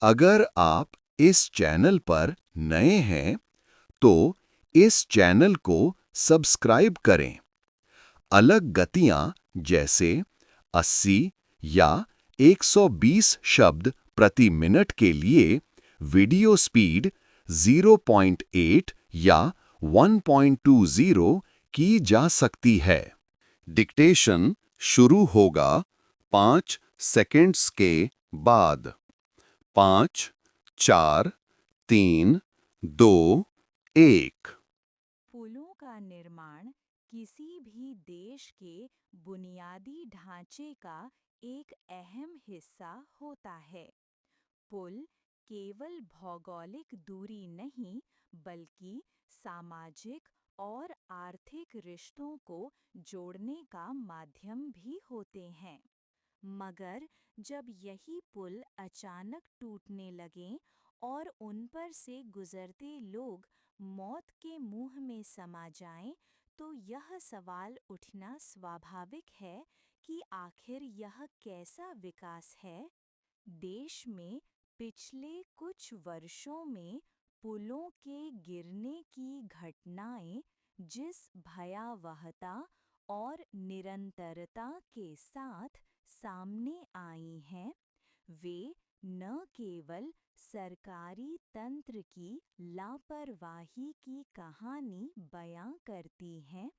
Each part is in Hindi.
अगर आप इस चैनल पर नए हैं, तो इस चैनल को सब्सक्राइब करें। अलग गतियां जैसे 80 या 120 शब्द प्रति मिनट के लिए वीडियो स्पीड 0.8 या 1.20 की जा सकती है। डिक्टेशन शुरू होगा 5 सेकंड्स के बाद। 5, 4, 3, 2, 1। पुलों का निर्माण किसी भी देश के बुनियादी ढांचे का एक अहम हिस्सा होता है। पुल केवल भौगोलिक दूरी नहीं, बल्कि सामाजिक और आर्थिक रिश्तों को जोड़ने का माध्यम भी होते हैं। मगर जब यही पुल अचानक टूटने लगें और उन पर से गुजरते लोग मौत के मुंह में समा जाएं, तो यह सवाल उठना स्वाभाविक है कि आखिर यह कैसा विकास है। देश में पिछले कुछ वर्षों में पुलों के गिरने की घटनाएं जिस भयावहता और निरंतरता के साथ सामने आई हैं, वे न केवल सरकारी तंत्र की लापरवाही की कहानी बयां करती हैं,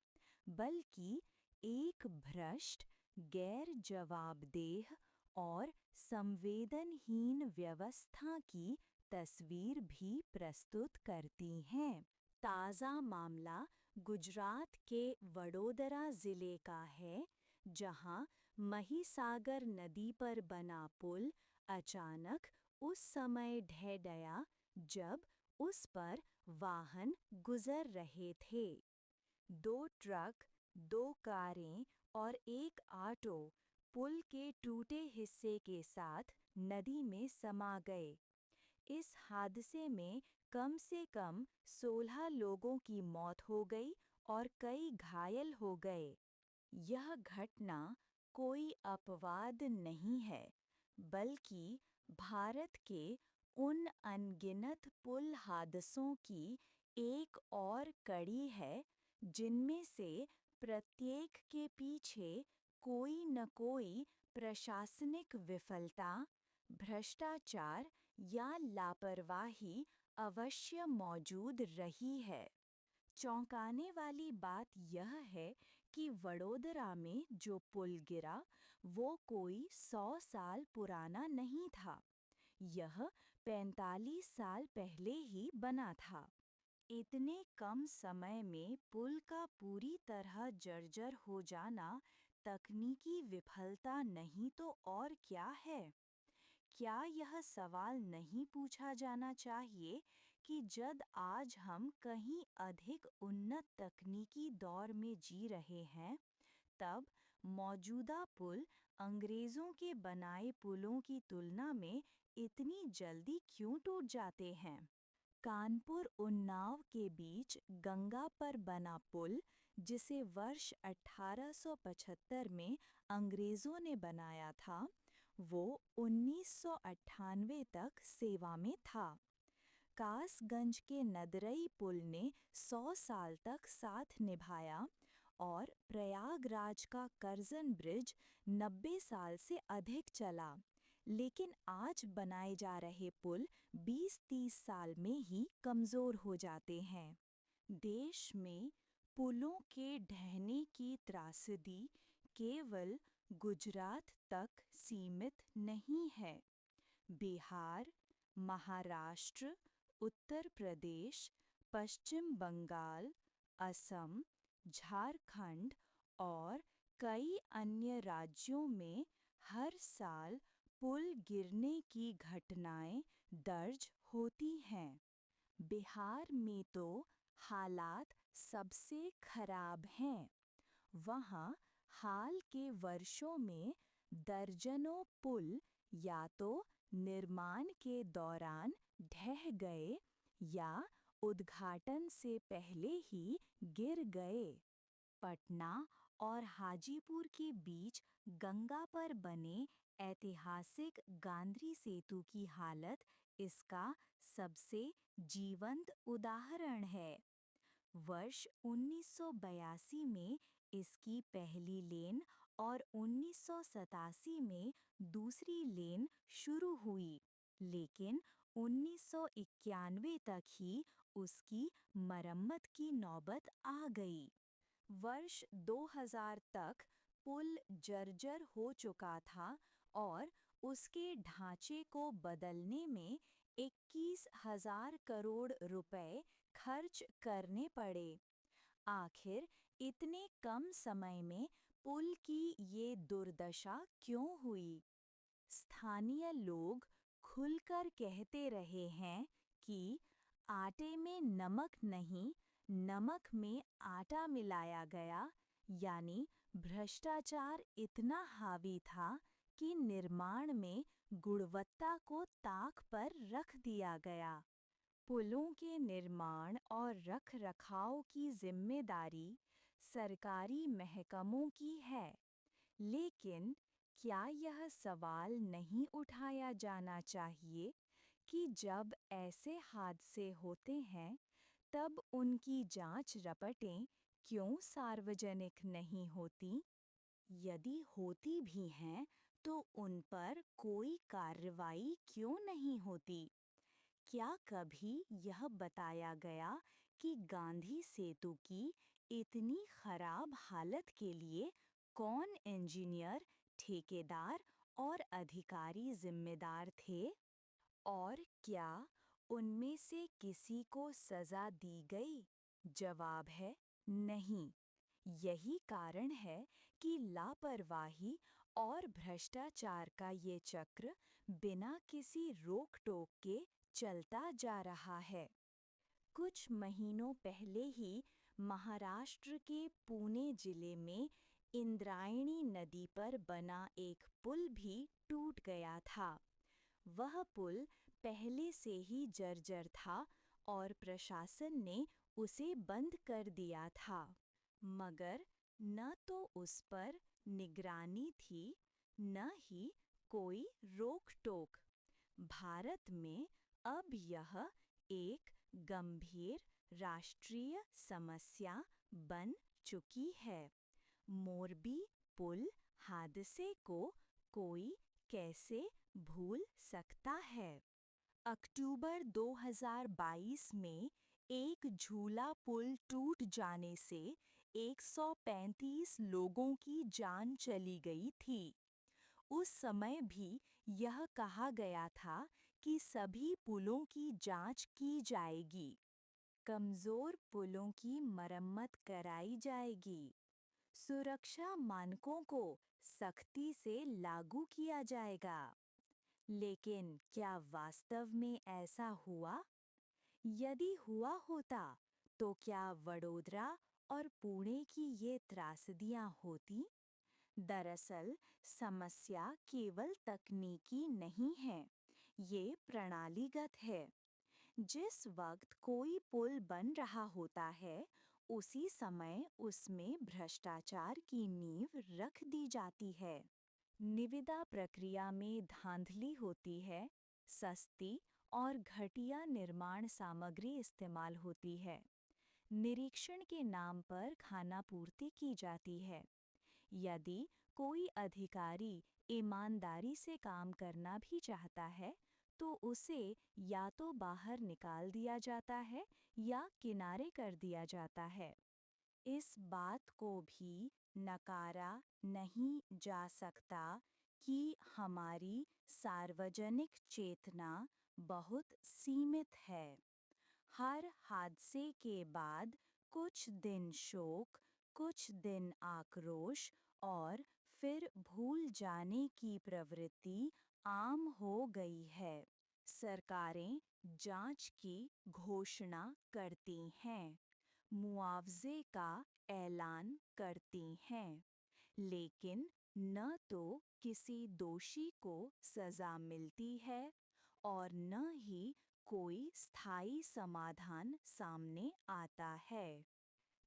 बल्कि एक भ्रष्ट, गैर जवाबदेह और संवेदनहीन व्यवस्था की तस्वीर भी प्रस्तुत करती हैं। ताज़ा मामला गुजरात के वडोदरा ज़िले का है, जहां महिसागर नदी पर बना पुल अचानक उस समय ढह गया जब उस पर वाहन गुजर रहे थे। 2 ट्रक, 2 कारें और एक ऑटो पुल के टूटे हिस्से के साथ नदी में समा गए। इस हादसे में कम से कम 16 लोगों की मौत हो गई और कई घायल हो गए। यह घटना कोई अपवाद नहीं है, बल्कि भारत के उन अनगिनत पुल हादसों की एक और कड़ी है, जिनमें से प्रत्येक के पीछे कोई न कोई प्रशासनिक विफलता, भ्रष्टाचार या लापरवाही अवश्य मौजूद रही है। चौंकाने वाली बात यह है कि वडोदरा में जो पुल गिरा, वो कोई 100 साल पुराना नहीं था। यह 45 साल पहले ही बना था। इतने कम समय में पुल का पूरी तरह जर्जर हो जाना तकनीकी विफलता नहीं तो और क्या है? क्या यह सवाल नहीं पूछा जाना चाहिए कि जब आज हम कहीं अधिक उन्नत तकनीकी दौर में जी रहे हैं, तब मौजूदा पुल अंग्रेजों के बनाए पुलों की तुलना में इतनी जल्दी क्यों टूट जाते हैं? कानपुर उन्नाव के बीच गंगा पर बना पुल, जिसे वर्ष 1875 में अंग्रेजों ने बनाया था, वो 1998 तक सेवा में था। कासगंज के नदरई पुल ने 100 साल तक साथ निभाया और प्रयागराज का करजन ब्रिज 90 साल से अधिक चला। लेकिन आज बनाए जा रहे पुल 20-30 साल में ही कमज़ोर हो जाते हैं। देश में पुलों के ढहने की त्रासदी केवल गुजरात तक सीमित नहीं है। बिहार, महाराष्ट्र, उत्तर प्रदेश, पश्चिम बंगाल, असम, झारखंड और कई अन्य राज्यों में हर साल पुल गिरने की घटनाएं दर्ज होती हैं। बिहार में तो हालात सबसे खराब हैं। वहाँ हाल के वर्षों में दर्जनों पुल या तो निर्माण के दौरान ढह गए या उद्घाटन से पहले ही गिर गए। पटना और हाजीपुर के बीच गंगा पर बने ऐतिहासिक गांधी सेतु की हालत इसका सबसे जीवंत उदाहरण है। वर्ष 1982 में इसकी पहली लेन और 1987 में दूसरी लेन शुरू हुई, लेकिन 1991 तक ही उसकी मरम्मत की नौबत आ गई। वर्ष 2000 तक पुल जर्जर हो चुका था और उसके ढांचे को बदलने में 21,000 करोड़ रुपए खर्च करने पड़े। आखिर इतने कम समय में पुल की ये दुर्दशा क्यों हुई? स्थानीय लोग खुलकर कहते रहे हैं कि आटे में नमक नहीं, नमक में आटा मिलाया गया, यानी भ्रष्टाचार इतना हावी था कि निर्माण में गुणवत्ता को ताक पर रख दिया गया। पुलों के निर्माण और रखरखाव की जिम्मेदारी सरकारी महकमों की है, लेकिन क्या यह सवाल नहीं उठाया जाना चाहिए कि जब ऐसे हादसे होते हैं, तब उनकी जांच रपटें क्यों सार्वजनिक नहीं होती? यदि होती भी हैं, तो उन पर कोई कार्रवाई क्यों नहीं होती? क्या कभी यह बताया गया कि गांधी सेतु की इतनी खराब हालत के लिए कौन इंजीनियर, ठेकेदार और अधिकारी जिम्मेदार थे? और क्या उनमें से किसी को सजा दी गई? जवाब है नहीं। यही कारण है कि लापरवाही और भ्रष्टाचार का ये चक्र बिना किसी रोक-टोक के चलता जा रहा है। कुछ महीनों पहले ही महाराष्ट्र के पुणे जिले में इंद्रायणी नदी पर बना एक पुल भी टूट गया था। वह पुल पहले से ही जर्जर था और प्रशासन ने उसे बंद कर दिया था। मगर न तो उस पर निगरानी थी, न ही कोई रोक-टोक। भारत में अब यह एक गंभीर राष्ट्रीय समस्या बन चुकी है। मोरबी पुल हादसे को कोई कैसे भूल सकता है? अक्टूबर 2022 में एक झूला पुल टूट जाने से 135 लोगों की जान चली गई थी। उस समय भी यह कहा गया था कि सभी पुलों की जांच की जाएगी, कमजोर पुलों की मरम्मत कराई जाएगी, सुरक्षा मानकों को सख्ती से लागू किया जाएगा। लेकिन क्या वास्तव में ऐसा हुआ? यदि हुआ होता, तो क्या वडोदरा और पुणे की ये त्रासदियां होती? दरअसल समस्या केवल तकनीकी नहीं है, ये प्रणालीगत है। जिस वक्त कोई पुल बन रहा होता है, उसी समय उसमें भ्रष्टाचार की नींव रख दी जाती है। निविदा प्रक्रिया में धांधली होती है, सस्ती और घटिया निर्माण सामग्री इस्तेमाल होती है। निरीक्षण के नाम पर खानापूर्ति की जाती है। यदि कोई अधिकारी ईमानदारी से काम करना भी चाहता है, तो उसे या तो बाहर निकाल दिया जाता है या किनारे कर दिया जाता है। इस बात को भी नकारा नहीं जा सकता कि हमारी सार्वजनिक चेतना बहुत सीमित है। हर हादसे के बाद कुछ दिन शोक, कुछ दिन आक्रोश और फिर भूल जाने की प्रवृत्ति आम हो गई है। सरकारें जांच की घोषणा करती हैं, मुआवजे का ऐलान करती हैं, लेकिन न तो किसी दोषी को सजा मिलती है और न ही कोई स्थायी समाधान सामने आता है।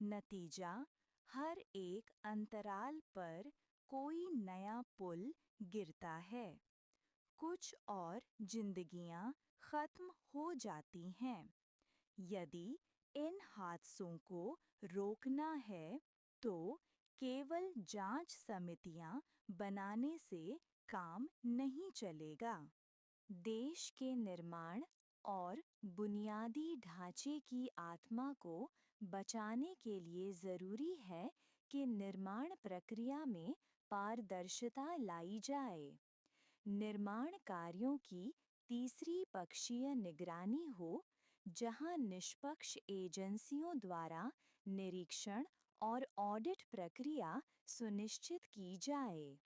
नतीजा, हर एक अंतराल पर कोई नया पुल गिरता है। कुछ और जिंदगियां खत्म हो जाती हैं। यदि इन हादसों को रोकना है, तो केवल जांच समितियां बनाने से काम नहीं चलेगा। देश के निर्माण और बुनियादी ढांचे की आत्मा को बचाने के लिए ज़रूरी है कि निर्माण प्रक्रिया में पारदर्शिता लाई जाए। निर्माण कार्यों की तीसरी पक्षीय निगरानी हो, जहां निष्पक्ष एजेंसियों द्वारा निरीक्षण और ऑडिट प्रक्रिया सुनिश्चित की जाए।